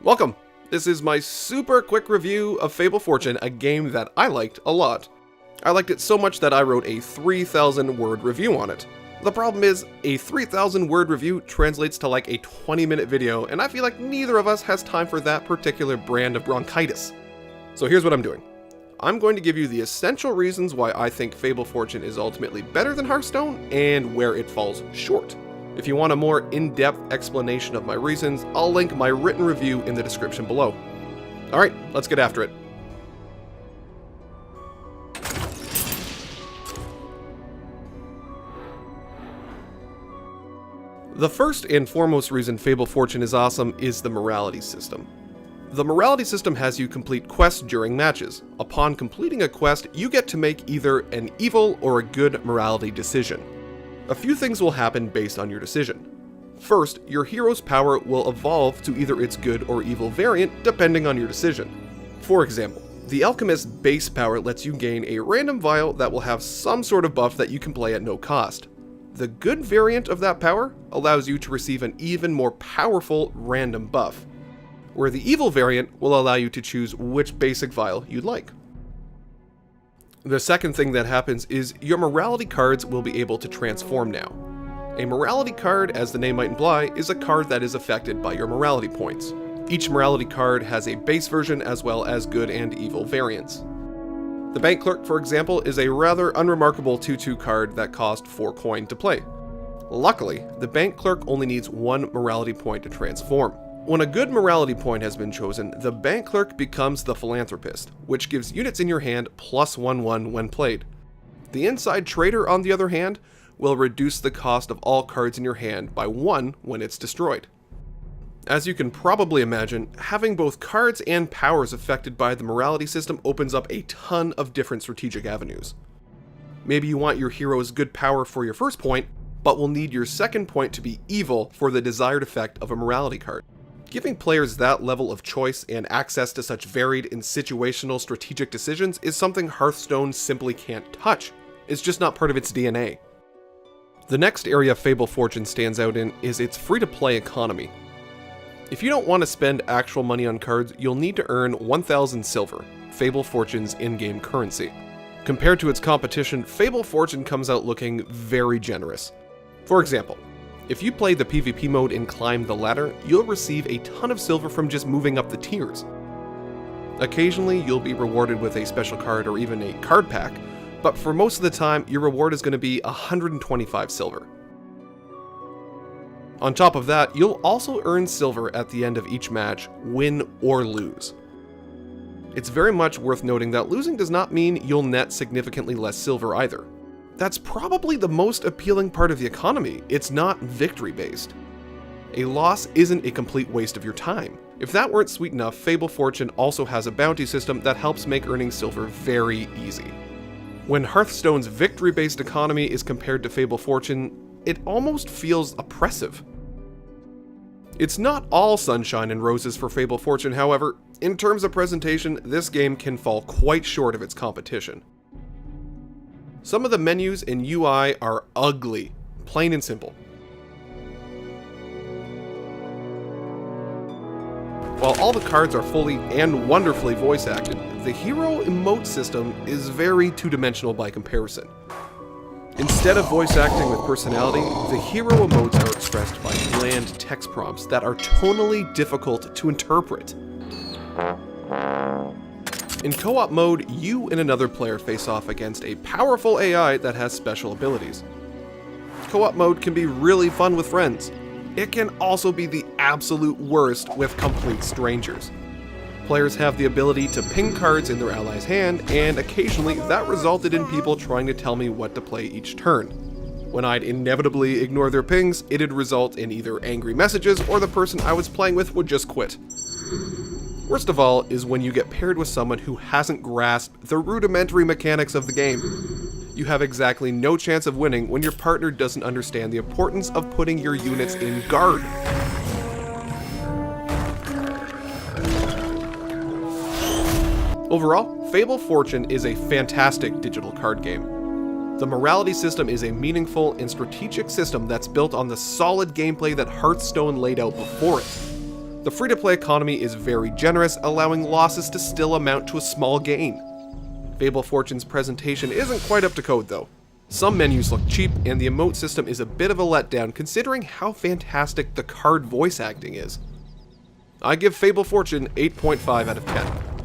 Welcome! This is my super quick review of Fable Fortune, a game that I liked a lot. I liked it so much that I wrote a 3,000 word review on it. The problem is, a 3,000 word review translates to like a 20-minute video, and I feel like neither of us has time for that particular brand of bronchitis. So here's what I'm doing. I'm going to give you the essential reasons why I think Fable Fortune is ultimately better than Hearthstone, and where it falls short. If you want a more in-depth explanation of my reasons, I'll link my written review in the description below. Alright, let's get after it. The first and foremost reason Fable Fortune is awesome is the morality system. The morality system has you complete quests during matches. Upon completing a quest, you get to make either an evil or a good morality decision. A few things will happen based on your decision. First, your hero's power will evolve to either its good or evil variant depending on your decision. For example, the Alchemist's base power lets you gain a random vial that will have some sort of buff that you can play at no cost. The good variant of that power allows you to receive an even more powerful random buff, where the evil variant will allow you to choose which basic vial you'd like. The second thing that happens is your morality cards will be able to transform now. A morality card, as the name might imply, is a card that is affected by your morality points. Each morality card has a base version as well as good and evil variants. The Bank Clerk, for example, is a rather unremarkable 2/2 card that cost 4 coin to play. Luckily, the Bank Clerk only needs 1 morality point to transform. When a good morality point has been chosen, the Bank Clerk becomes the Philanthropist, which gives units in your hand +1/1 when played. The Inside Trader, on the other hand, will reduce the cost of all cards in your hand by 1 when it's destroyed. As you can probably imagine, having both cards and powers affected by the morality system opens up a ton of different strategic avenues. Maybe you want your hero's good power for your first point, but will need your second point to be evil for the desired effect of a morality card. Giving players that level of choice and access to such varied and situational strategic decisions is something Hearthstone simply can't touch. It's just not part of its DNA. The next area Fable Fortune stands out in is its free-to-play economy. If you don't want to spend actual money on cards, you'll need to earn 1,000 silver, Fable Fortune's in-game currency. Compared to its competition, Fable Fortune comes out looking very generous. For example, if you play the PvP mode and climb the ladder, you'll receive a ton of silver from just moving up the tiers. Occasionally, you'll be rewarded with a special card or even a card pack, but for most of the time, your reward is going to be 125 silver. On top of that, you'll also earn silver at the end of each match, win or lose. It's very much worth noting that losing does not mean you'll net significantly less silver either. That's probably the most appealing part of the economy. It's not victory-based. A loss isn't a complete waste of your time. If that weren't sweet enough, Fable Fortune also has a bounty system that helps make earning silver very easy. When Hearthstone's victory-based economy is compared to Fable Fortune, it almost feels oppressive. It's not all sunshine and roses for Fable Fortune, however. In terms of presentation, this game can fall quite short of its competition. Some of the menus and UI are ugly, plain and simple. While all the cards are fully and wonderfully voice acted, the hero emote system is very two-dimensional by comparison. Instead of voice acting with personality, the hero emotes are expressed by bland text prompts that are tonally difficult to interpret. In co-op mode, you and another player face off against a powerful AI that has special abilities. Co-op mode can be really fun with friends. It can also be the absolute worst with complete strangers. Players have the ability to ping cards in their ally's hand, and occasionally that resulted in people trying to tell me what to play each turn. When I'd inevitably ignore their pings, it'd result in either angry messages or the person I was playing with would just quit. Worst of all is when you get paired with someone who hasn't grasped the rudimentary mechanics of the game. You have exactly no chance of winning when your partner doesn't understand the importance of putting your units in guard. Overall, Fable Fortune is a fantastic digital card game. The morality system is a meaningful and strategic system that's built on the solid gameplay that Hearthstone laid out before it. The free-to-play economy is very generous, allowing losses to still amount to a small gain. Fable Fortune's presentation isn't quite up to code though. Some menus look cheap, and the emote system is a bit of a letdown considering how fantastic the card voice acting is. I give Fable Fortune 8.5 out of 10.